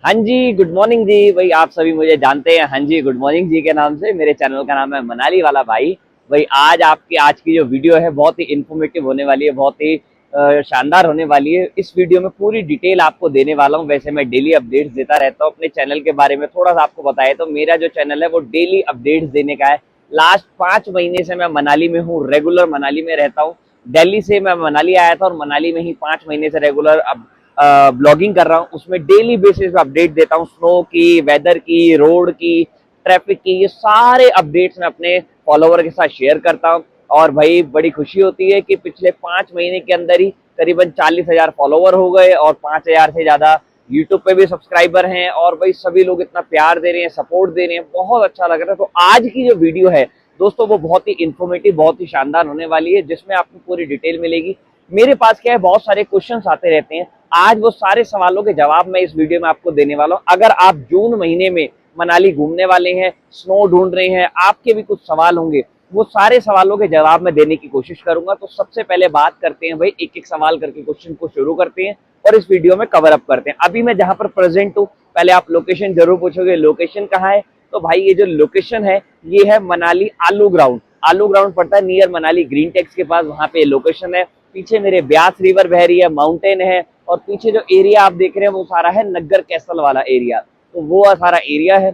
हाँ जी, good morning जी। भाई आप सभी मुझे जानते हैं हाँ जी गुड मॉर्निंग जी के नाम से। मेरे चैनल का नाम है मनाली वाला भाई। भाई आज की जो वीडियो है बहुत ही इन्फॉर्मेटिव होने वाली है, बहुत ही शानदार होने वाली है। इस वीडियो में पूरी डिटेल आपको देने वाला हूँ। वैसे मैं डेली अपडेट्स देता रहता हूँ अपने चैनल के बारे में। थोड़ा सा आपको बताया तो मेरा जो चैनल है वो डेली अपडेट्स देने का है। लास्ट 5 महीने से मैं मनाली में हूँ, रेगुलर मनाली में रहता हूँ। दिल्ली से मैं मनाली आया था और मनाली में ही 5 महीने से रेगुलर अब ब्लॉगिंग कर रहा हूँ। उसमें डेली बेसिस पे अपडेट देता हूँ, स्नो की, वेदर की, रोड की, ट्रैफिक की, ये सारे अपडेट्स मैं अपने फॉलोवर के साथ शेयर करता हूँ। और भाई बड़ी खुशी होती है कि पिछले 5 महीने के अंदर ही करीबन 40,000 फॉलोवर हो गए और 5,000 से ज्यादा यूट्यूब पे भी सब्सक्राइबर हैं। और भाई सभी लोग इतना प्यार दे रहे हैं, सपोर्ट दे रहे हैं, बहुत अच्छा लग रहा है। तो आज की जो वीडियो है दोस्तों वो बहुत ही इन्फॉर्मेटिव, बहुत ही शानदार होने वाली है, जिसमें आपको पूरी डिटेल मिलेगी। मेरे पास क्या है, बहुत सारे क्वेश्चंस आते रहते हैं। आज वो सारे सवालों के जवाब मैं इस वीडियो में आपको देने वाला हूँ। अगर आप जून महीने में मनाली घूमने वाले हैं, स्नो ढूंढ रहे हैं, आपके भी कुछ सवाल होंगे, वो सारे सवालों के जवाब मैं देने की कोशिश करूंगा। तो सबसे पहले बात करते हैं भाई, एक एक सवाल करके क्वेश्चन को शुरू करते हैं और इस वीडियो में कवर अप करते हैं। अभी मैं जहां पर प्रेजेंट हूँ, पहले आप लोकेशन जरूर पूछोगे, लोकेशन कहाँ है? तो भाई ये जो लोकेशन है ये है मनाली आलू ग्राउंड। आलू ग्राउंड पड़ता है नियर मनाली ग्रीन टेक्स के पास, वहां पे लोकेशन है। पीछे मेरे ब्यास रिवर बह रही है, माउंटेन है। और पीछे जो एरिया आप देख रहे हैं वो सारा है नग्गर कैसल वाला एरिया, तो वो सारा एरिया है।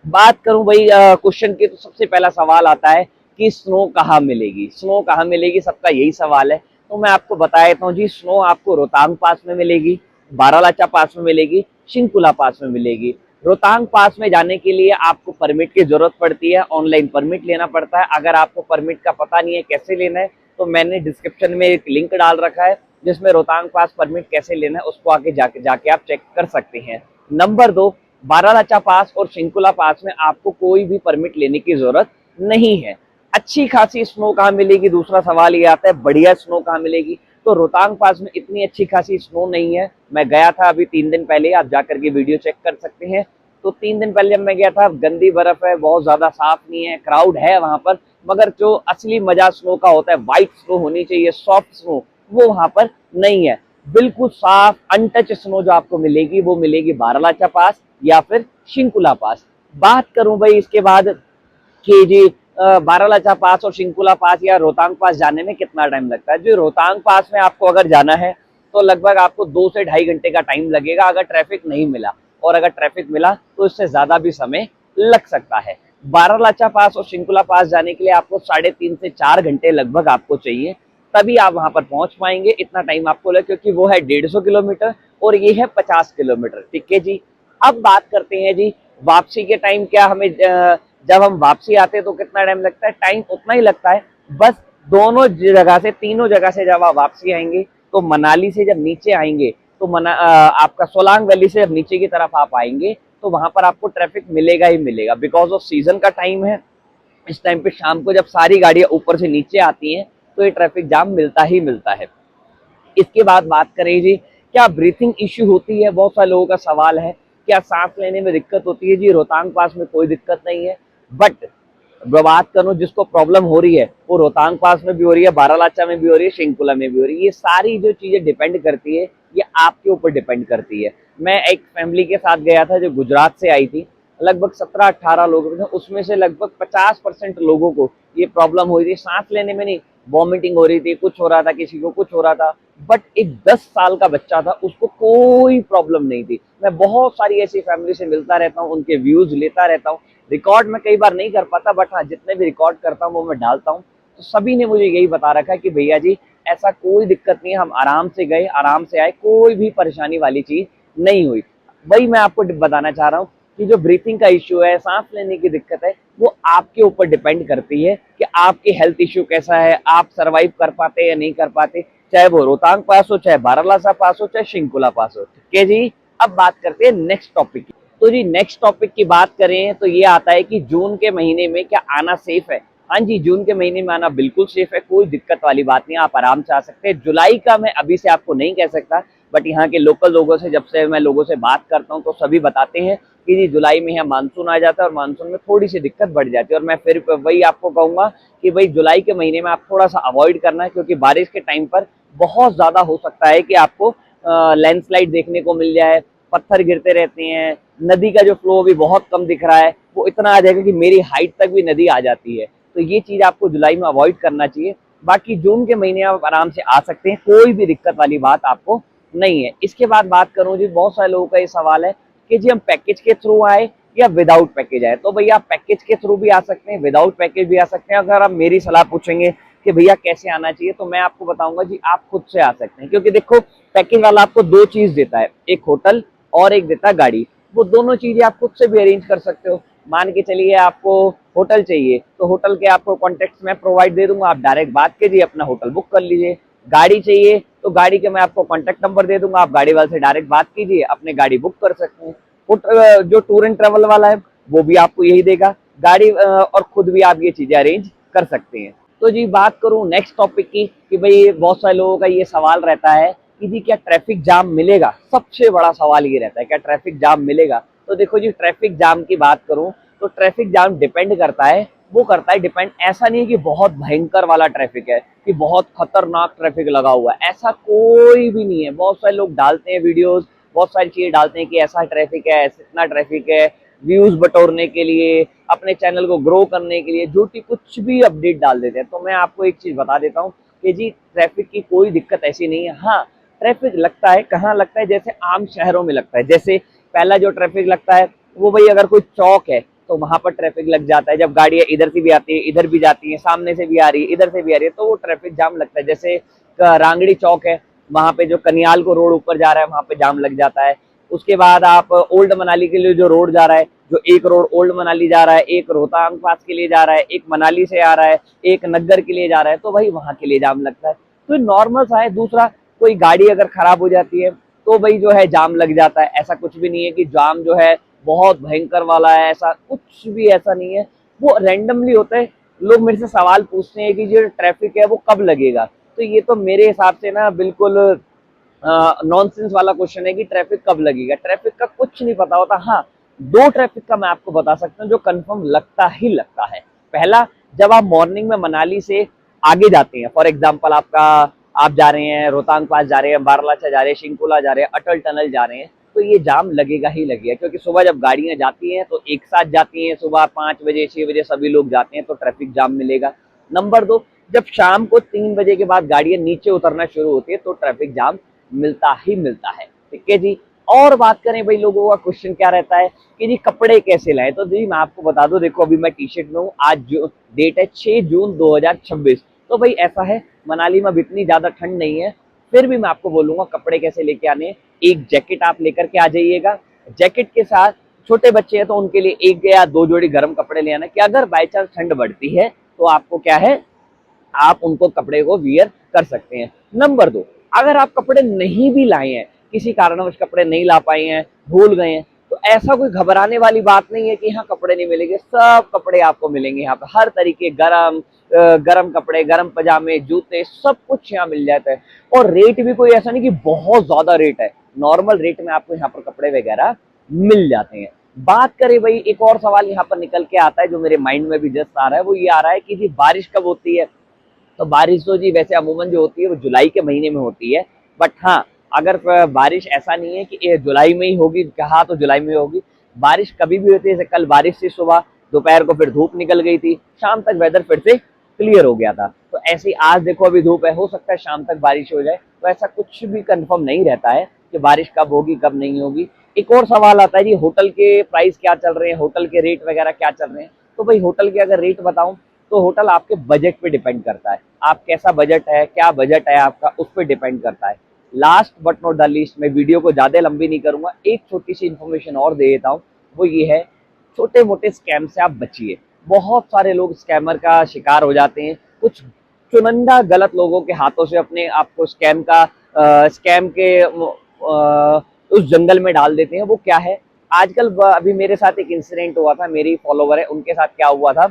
बात करूं भाई क्वेश्चन की, तो सबसे पहला सवाल आता है कि स्नो कहाँ मिलेगी, स्नो कहाँ मिलेगी, सबका यही सवाल है। तो मैं आपको बता देता हूँ जी, स्नो आपको रोहतांग पास में मिलेगी, बारालाचा पास में मिलेगी, शिंकुला पास में मिलेगी। रोहतांग पास में जाने के लिए आपको परमिट की जरूरत पड़ती है, ऑनलाइन परमिट लेना पड़ता है। अगर आपको परमिट का पता नहीं है कैसे लेना है, तो मैंने डिस्क्रिप्शन में एक लिंक डाल रखा है जिसमें रोहतांग पास परमिट कैसे लेना है उसको आके जाके आप चेक कर सकते हैं। नंबर 2, बारालाचा पास और शिंकुला पास में आपको कोई भी परमिट लेने की जरूरत नहीं है। अच्छी खासी स्नो कहाँ मिलेगी, दूसरा सवाल ये आता है बढ़िया स्नो कहाँ मिलेगी। तो रोहतांग पास में इतनी अच्छी खासी स्नो नहीं है। मैं गया था अभी 3 दिन पहले, आप जाकर के वीडियो चेक कर सकते हैं। तो 3 दिन पहले जब मैं गया था, गंदी बर्फ है, बहुत ज्यादा साफ नहीं है, क्राउड है वहां पर। मगर जो असली मजा स्नो का होता है, व्हाइट स्नो होनी चाहिए, सॉफ्ट स्नो, वो वहां पर नहीं है। बिल्कुल साफ अनटच स्नो जो आपको मिलेगी वो मिलेगी बारालाचा पास या फिर शिंकुला पास। बात करूं भाई इसके बाद कि जी बारालाचा पास और शिंकुला पास या रोहतांग पास जाने में कितना टाइम लगता है। जो रोहतांग पास में आपको अगर जाना है तो लगभग आपको 2 से ढाई घंटे का टाइम लगेगा, अगर ट्रैफिक नहीं मिला। और अगर ट्रैफिक मिला तो इससे ज्यादा भी समय लग सकता है। बारालाचा पास और शिंकुला पास जाने के लिए आपको 3.5 से 4 घंटे लगभग आपको चाहिए, तभी आप वहां पर पहुंच पाएंगे। इतना टाइम आपको लगे क्योंकि वो है 150 किलोमीटर और ये है 50 किलोमीटर। ठीक है जी। अब बात करते हैं जी वापसी के टाइम। क्या हमें जब हम वापसी आते हैं तो कितना टाइम लगता है? टाइम उतना ही लगता है। बस दोनों जगह से, तीनों जगह से जब आप वापसी आएंगे, तो मनाली से जब नीचे आएंगे तो आपका सोलांग वैली से जब नीचे की तरफ आप आएंगे तो वहां पर आपको ट्रैफिक मिलेगा ही मिलेगा, बिकॉज ऑफ सीजन का टाइम है। इस टाइम पे शाम को जब सारी गाड़ियां ऊपर से नीचे आती हैं तो ये ट्रैफिक जाम मिलता ही मिलता है। इसके बाद बात करें जी, क्या ब्रीथिंग इश्यू होती है? बहुत सारे लोगों का सवाल है, क्या सांस लेने में दिक्कत होती है? जी रोहतांग पास में कोई दिक्कत नहीं है। बट बात करूं जिसको प्रॉब्लम हो रही है वो रोहतांग पास में भी हो रही है, बारालाचा में भी हो रही है, शिंकुला में भी हो रही है। ये सारी जो चीजें डिपेंड करती है, ये आपके ऊपर डिपेंड करती है। मैं एक फैमिली के साथ गया था जो गुजरात से आई थी, लगभग 17-18 लोग थे। उसमें से लगभग 50% लोगों को ये प्रॉब्लम हो रही थी, सांस लेने में नहीं, वॉमिटिंग हो रही थी, कुछ हो रहा था, किसी को कुछ हो रहा था। बट एक 10 साल का बच्चा था, उसको कोई प्रॉब्लम नहीं थी। मैं बहुत सारी ऐसी फैमिली से मिलता रहता हूँ, उनके व्यूज लेता रहता हूँ। रिकॉर्ड मैं कई बार नहीं कर पाता, बट हाँ जितने भी रिकॉर्ड करता हूँ वो मैं डालता हूँ। तो सभी ने मुझे यही बता रखा है कि भैया जी ऐसा कोई दिक्कत नहीं है, हम आराम से गए, आराम से आए, कोई भी परेशानी वाली चीज नहीं हुई। वही मैं आपको बताना चाह रहा हूँ कि जो ब्रीथिंग का इश्यू है, सांस लेने की दिक्कत है, वो आपके ऊपर डिपेंड करती है कि आपके हेल्थ इश्यू कैसा है, आप सरवाइव कर पाते या नहीं कर पाते। चाहे वो रोहतांग पास हो, चाहे बारालाचा पास हो, चाहे शिंकुला पास हो। ठीक है जी। अब बात करते हैं नेक्स्ट टॉपिक की। तो जी नेक्स्ट टॉपिक की बात करें तो ये आता है कि जून के महीने में क्या आना सेफ है? हाँ जी, जून के महीने में आना बिल्कुल सेफ है, कोई दिक्कत वाली बात नहीं, आप आराम से आ सकते हैं। जुलाई का मैं अभी से आपको नहीं कह सकता, बट यहाँ के लोकल लोगों से, जब से मैं लोगों से बात करता हूँ तो सभी बताते हैं कि जी जुलाई में यहाँ मानसून आ जाता है और मानसून में थोड़ी सी दिक्कत बढ़ जाती है। और मैं फिर वही आपको कहूंगा कि भाई जुलाई के महीने में आप थोड़ा सा अवॉइड करना है, क्योंकि बारिश के टाइम पर बहुत ज्यादा हो सकता है कि आपको लैंडस्लाइड देखने को मिल जाए, पत्थर गिरते रहते हैं, नदी का जो फ्लो भी बहुत कम दिख रहा है, वो इतना आ जाएगा कि मेरी हाइट तक भी नदी आ जाती है। तो ये चीज आपको जुलाई में अवॉइड करना चाहिए। बाकी जून के महीने आप आराम से आ सकते हैं, कोई भी दिक्कत वाली बात आपको नहीं है। इसके बाद बात करूं जी, बहुत सारे लोगों का ये सवाल है कि जी हम पैकेज के थ्रू आए या विदाउट पैकेज आए। तो भैया आप पैकेज के थ्रू भी आ सकते हैं, विदाउट पैकेज भी आ सकते हैं। अगर आप मेरी सलाह पूछेंगे कि भैया कैसे आना चाहिए, तो मैं आपको बताऊंगा जी आप खुद से आ सकते हैं। क्योंकि देखो पैकेज वाला आपको दो चीज देता है, एक होटल और एक देता है गाड़ी। वो दोनों चीजें आप खुद से भी अरेंज कर सकते हो। मान के चलिए आपको होटल चाहिए, तो होटल के आपको कॉन्टेक्ट मैं प्रोवाइड दे दूंगा, आप डायरेक्ट बात कीजिए, अपना होटल बुक कर लीजिए। गाड़ी चाहिए तो गाड़ी के मैं आपको कॉन्टेक्ट नंबर दे दूंगा, आप गाड़ी वाले से डायरेक्ट बात कीजिए, अपने गाड़ी बुक कर सकते हैं। जो टूर एंड ट्रेवल वाला है वो भी आपको यही देगा, गाड़ी और खुद भी आप ये चीजें अरेंज कर सकते हैं। तो जी बात करूं नेक्स्ट टॉपिक की, कि भाई बहुत सारे लोगों का ये सवाल रहता है कि जी क्या ट्रैफिक जाम मिलेगा। सबसे बड़ा सवाल ये रहता है क्या ट्रैफिक जाम मिलेगा। तो देखो जी ट्रैफिक जाम की बात करूं तो ट्रैफिक जाम डिपेंड करता है, वो करता है डिपेंड। ऐसा नहीं है कि बहुत भयंकर वाला ट्रैफिक है, कि बहुत खतरनाक ट्रैफिक लगा हुआ है, ऐसा कोई भी नहीं है। बहुत सारे लोग डालते हैं वीडियोस, बहुत सारी चीजें डालते हैं कि ऐसा ट्रैफिक है, इतना ट्रैफिक है, व्यूज बटोरने के लिए, अपने चैनल को ग्रो करने के लिए झूठी कुछ भी अपडेट डाल देते हैं। तो मैं आपको एक चीज बता देता हूँ कि जी ट्रैफिक की कोई दिक्कत ऐसी नहीं है। हाँ ट्रैफिक लगता है, कहाँ लगता है, जैसे आम शहरों में लगता है। जैसे पहला जो ट्रैफिक लगता है वो भाई अगर कोई चौक है तो वहां पर ट्रैफिक लग जाता है, जब गाड़ियां इधर से भी आती है, इधर भी जाती है, सामने से भी आ रही है, इधर से भी आ रही है, तो वो ट्रैफिक जाम लगता है। जैसे रांगड़ी चौक है, वहां पे जो कनियाल को रोड ऊपर जा रहा है वहां पे जाम लग जाता है। उसके बाद आप ओल्ड मनाली के लिए जो रोड जा रहा है, जो एक रोड ओल्ड मनाली जा रहा है, एक रोहतांग पास के लिए जा रहा है, एक मनाली से आ रहा है, एक नग्गर के लिए जा रहा है, तो भाई वहां के लिए जाम लगता है। तो नॉर्मल सा है। दूसरा कोई गाड़ी अगर खराब हो जाती है तो भाई जो है जाम लग जाता है। ऐसा कुछ भी नहीं है कि जाम जो है बहुत भयंकर वाला है, ऐसा कुछ भी ऐसा नहीं है, वो रैंडमली होता है। लोग मेरे से सवाल पूछते हैं कि जो ट्रैफिक है वो कब लगेगा, तो ये तो मेरे हिसाब से ना बिल्कुल नॉनसेंस वाला क्वेश्चन है कि ट्रैफिक कब लगेगा। ट्रैफिक का कुछ नहीं पता होता। हाँ दो ट्रैफिक का मैं आपको बता सकता हूँ जो कंफर्म लगता ही लगता है। पहला, जब आप मॉर्निंग में मनाली से आगे जाते हैं, फॉर एग्जाम्पल आप जा रहे हैं रोहतांग पास जा रहे हैं, बारलाचा जा रहे हैं, शिंकुला जा रहे हैं, अटल टनल जा रहे हैं, तो ये जाम लगेगा ही लगेगा। क्योंकि सुबह जब गाड़ियां जाती हैं तो एक साथ जाती हैं, सुबह 5 बजे 6 बजे सभी लोग जाते हैं, तो ट्रैफिक जाम मिलेगा। नंबर 2, जब शाम को 3 बजे के बाद गाड़ियां नीचे उतरना शुरू होती है तो ट्रैफिक जाम मिलता ही मिलता है। ठीक है जी। और बात करें भाई, लोगों का क्वेश्चन क्या रहता है कि जी कपड़े कैसे लाएं। तो जी मैं आपको बता दूं, देखो अभी मैं टी शर्ट में हूँ, आज जो डेट है 6 जून 2026। तो भाई ऐसा है मनाली में अब इतनी ज्यादा ठंड नहीं है, फिर भी मैं आपको बोलूंगा कपड़े कैसे लेके आने। एक जैकेट आप लेकर के आ जाइएगा, जैकेट के साथ छोटे बच्चे हैं तो उनके लिए एक या दो जोड़ी गर्म कपड़े ले आना, कि अगर बाई चांस ठंड बढ़ती है तो आपको क्या है, आप उनको कपड़े को वियर कर सकते हैं। नंबर 2, अगर आप कपड़े नहीं भी लाए हैं, किसी कारणवश कपड़े नहीं ला पाए हैं, भूल गए हैं, तो ऐसा कोई घबराने वाली बात नहीं है कि यहाँ कपड़े नहीं मिलेंगे। सब कपड़े आपको मिलेंगे यहाँ पे, हर तरीके गरम कपड़े, गरम पजामे, जूते, सब कुछ यहाँ मिल जाता है। और रेट भी कोई ऐसा नहीं कि बहुत ज्यादा रेट है, नॉर्मल रेट में आपको यहाँ पर कपड़े वगैरह मिल जाते हैं। बात करें भाई, एक और सवाल यहाँ पर निकल के आता है जो मेरे माइंड में भी जस्ट आ रहा है, वो ये आ रहा है कि जी बारिश कब होती है। तो बारिश तो जी वैसे अमूमन जो होती है वो जुलाई के महीने में होती है, बट हाँ अगर बारिश ऐसा नहीं है कि ये जुलाई में ही होगी, कहा तो जुलाई में होगी, बारिश कभी भी होती है। जैसे कल बारिश थी, सुबह दोपहर को फिर धूप निकल गई थी, शाम तक वेदर फिर से क्लियर हो गया था। तो ऐसे आज देखो अभी धूप है, हो सकता है शाम तक बारिश हो जाए। तो ऐसा कुछ भी कंफर्म नहीं रहता है कि बारिश कब होगी कब नहीं होगी। एक और सवाल आता है जी, होटल के प्राइस क्या चल रहे हैं, होटल के रेट वगैरह क्या चल रहे हैं। तो भाई होटल के अगर रेट बताऊं तो होटल आपके बजट पे डिपेंड करता है, आप कैसा बजट है, क्या बजट है आपका, उस पर डिपेंड करता है। Last but not the least, मैं वीडियो को ज्यादा लंबी नहीं करूंगा, एक छोटी सी इन्फॉर्मेशन और दे देता हूँ, वो ये है छोटे मोटे स्कैम से आप बचिए। बहुत सारे लोग स्कैमर का शिकार हो जाते हैं, कुछ चुनिंदा गलत लोगों के हाथों से अपने आपको स्कैम के उस जंगल में डाल देते हैं। वो क्या है, आजकल अभी मेरे साथ एक इंसिडेंट हुआ था, मेरी फॉलोवर है उनके साथ क्या हुआ था,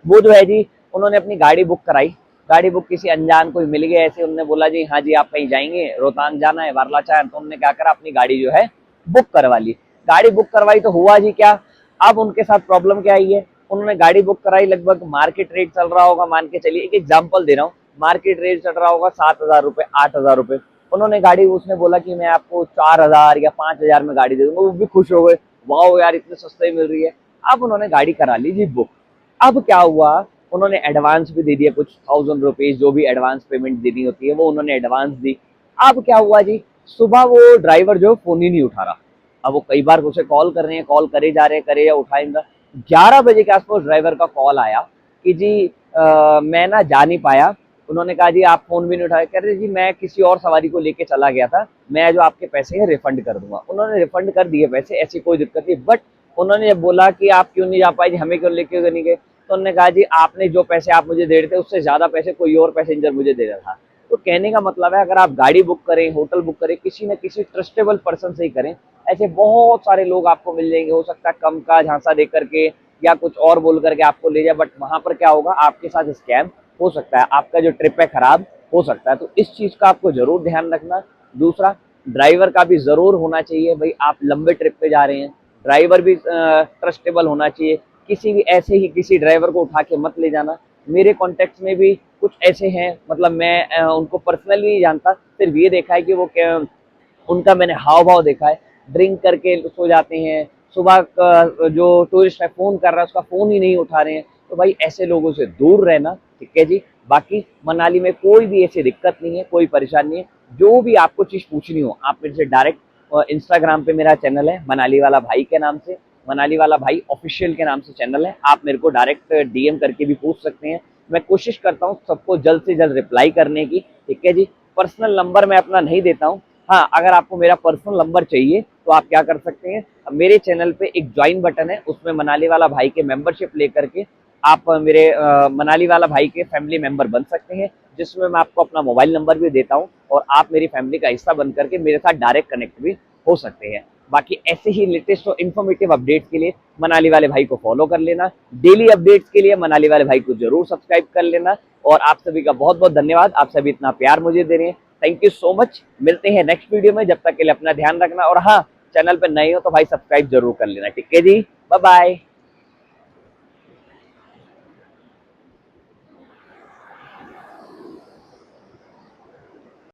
वो जो है जी उन्होंने अपनी गाड़ी बुक कराई, गाड़ी बुक किसी अनजान कोई मिल गया ऐसे, उन्होंने बोला जी हाँ जी आप कहीं जाएंगे, रोहतांग जाना है, वारलाचा है, तो उन्होंने क्या करा, अपनी गाड़ी जो है बुक करवा ली। गाड़ी बुक करवाई तो हुआ जी क्या, अब उनके साथ प्रॉब्लम क्या आई है, उन्होंने गाड़ी बुक कराई, लगभग मार्केट रेट चल रहा होगा, मान के चलिए एक एग्जाम्पल दे रहा हूँ, मार्केट रेट चल रहा होगा 7,000 रुपये 8,000 रुपये। उन्होंने गाड़ी, उसने बोला कि मैं आपको 4,000 या 5,000 में गाड़ी दे दूंगा, वो भी खुश हो गए, वाओ यार इतने सस्ते मिल रही है। अब उन्होंने गाड़ी करा ली जी बुक। अब क्या हुआ, उन्होंने एडवांस भी दे दिया, कुछ 1000 रुपीज जो भी एडवांस पेमेंट देनी होती है वो उन्होंने एडवांस दी। अब क्या हुआ जी, सुबह वो ड्राइवर जो फोन ही नहीं उठा रहा। अब वो कई बार उसे कॉल कर रहे हैं, कॉल करे जा रहे हैं, करे या उठाएंगा। 11 बजे के आसपास ड्राइवर का कॉल आया कि जी मैं ना जा नहीं पाया। उन्होंने कहा जी आप फोन भी नहीं उठाए, कह रहे जी मैं किसी और सवारी को लेके चला गया था, मैं जो आपके पैसे हैं रिफंड कर दूंगा। उन्होंने रिफंड कर दिए पैसे, ऐसी कोई दिक्कत नहीं। बट उन्होंने जब बोला कि आप क्यों नहीं जा पाए जी, हमें क्यों लेके नहीं गए, तो उन्होंने कहा जी आपने जो पैसे आप मुझे दे रहे थे उससे ज्यादा पैसे कोई और पैसेंजर मुझे दे रहा था। तो कहने का मतलब है, अगर आप गाड़ी बुक करें, होटल बुक करें, किसी न किसी ट्रस्टेबल पर्सन से ही करें। ऐसे बहुत सारे लोग आपको मिल जाएंगे, हो सकता है कम का झांसा दे करके या कुछ और बोल करके आपको ले जाए, बट वहां पर क्या होगा, आपके साथ स्कैम हो सकता है, आपका जो ट्रिप है खराब हो सकता है। तो इस चीज का आपको जरूर ध्यान रखना। दूसरा, ड्राइवर का भी जरूर होना चाहिए, भाई आप लंबे ट्रिप पे जा रहे हैं, ड्राइवर भी ट्रस्टेबल होना चाहिए। किसी भी ऐसे ही किसी ड्राइवर को उठा के मत ले जाना। मेरे कॉन्टेक्ट में भी कुछ ऐसे हैं, मतलब मैं उनको पर्सनली नहीं जानता, सिर्फ ये देखा है कि वो उनका मैंने हाव भाव देखा है, ड्रिंक करके सो जाते हैं, सुबह का जो टूरिस्ट है फोन कर रहा है उसका फोन ही नहीं उठा रहे हैं। तो भाई ऐसे लोगों से दूर रहना, ठीक है जी। बाकी मनाली में कोई भी ऐसी दिक्कत नहीं है, कोई परेशानी नहीं है। जो भी आपको चीज पूछनी हो आप मेरे से डायरेक्ट, इंस्टाग्राम पे मेरा चैनल है मनाली वाला भाई के नाम से, मनाली वाला भाई ऑफिशियल के नाम से चैनल है, आप मेरे को डायरेक्ट डीएम करके भी पूछ सकते हैं। मैं कोशिश करता हूँ सबको जल्द से जल्द रिप्लाई करने की, ठीक है जी। पर्सनल नंबर मैं अपना नहीं देता हूँ। हाँ, अगर आपको मेरा पर्सनल नंबर चाहिए तो आप क्या कर सकते हैं, मेरे चैनल पे एक ज्वाइन बटन है, उसमें मनाली वाला भाई के मेंबरशिप लेकर के आप मेरे मनाली वाला भाई के फैमिली मेंबर बन सकते हैं, जिसमें मैं आपको अपना मोबाइल नंबर भी देता हूँ और आप मेरी फैमिली का हिस्सा बन करके मेरे साथ डायरेक्ट कनेक्ट भी हो सकते हैं। बाकी ऐसे ही लेटेस्ट और इन्फॉर्मेटिव अपडेट्स के लिए मनाली वाले भाई को फॉलो कर लेना, डेली अपडेट्स के लिए मनाली वाले भाई को जरूर सब्सक्राइब कर लेना। और आप सभी का बहुत बहुत धन्यवाद, आप सभी इतना प्यार मुझे दे रहे हैं, थैंक यू सो मच। मिलते हैं नेक्स्ट वीडियो में, जब तक के लिए अपना ध्यान रखना, और हाँ, चैनल पर नए हो तो भाई सब्सक्राइब जरूर कर लेना, ठीक है जी। Bye bye.